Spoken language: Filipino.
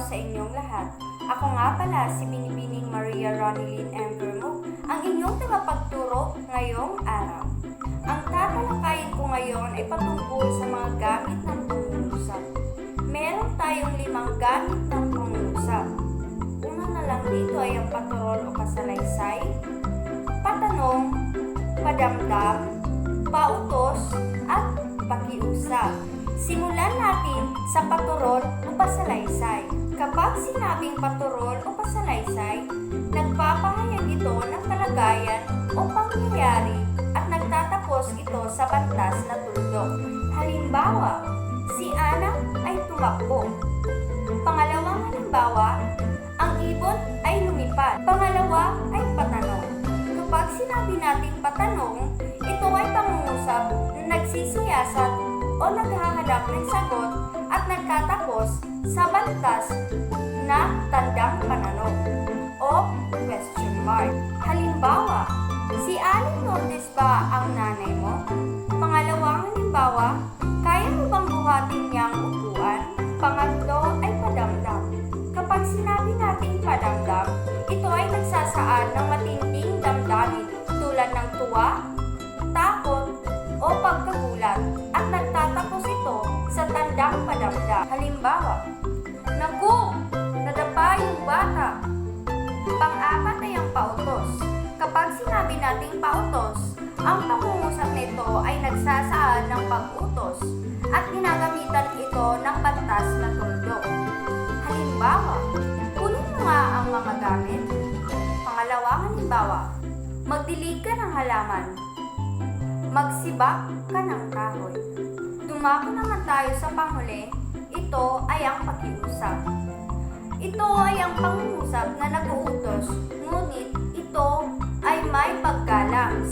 sa inyong lahat. Ako nga pala si Binibining Maria Ronilyn M. Vermuk, ang inyong tagapagturo ngayong araw. Ang tatalakayin ko ngayon ay patungkol sa mga gamit ng pangungusap. Meron tayong 5 gamit ng pangungusap. Una na lang dito ay ang paturol o kasalaysay, patanong, padamdam, pautos, at pakiusap. Simulan natin sa paturol o pasalaysay. Kapag sinabing paturol o pasalaysay, nagpapahayag ito ng kalagayan o pangyayari at nagtatapos ito sa batas na tuldok. Halimbawa, si Ana ay tumakbo. Pangalawang halimbawa, ang ibon ay lumipad. Pangalawa ay patanong. Kapag sinabi nating patanong, ito ay pangungusap na nagsisiyasat o naghahanap ng sagot at nagtatapos sa batas na tandang pananong o question mark. Halimbawa, si Aling Lourdes ba ang nanay mo? Pangalawang halimbawa, kaya mo bang buhatin niyang upuan? Pangatlo ay padamdam. Kapag sinabi nating padamdam, ito ay nagsasaad ng matinding damdamin tulad ng tuwa, takot, o pagkagulat at nagtatapos ito sa tandang padamdam. Halimbawa, naku, nadapa yung bata. Pang-apat ay ang pautos. Kapag sinabi nating pautos, ang pangungusap nito ay nagsasaad ng pag-utos at ginagamitan ito ng batas na tuldok. Halimbawa, kunin mo nga ang mga gamit. Pangalawang halimbawa, magdilig ka ng halaman. Magsibak ka ng kahoy. Dumako naman tayo sa panghuli, ito ay ang pakiusap. Ito ay ang pangungusap na nag-uutos, ngunit ito ay may paggalang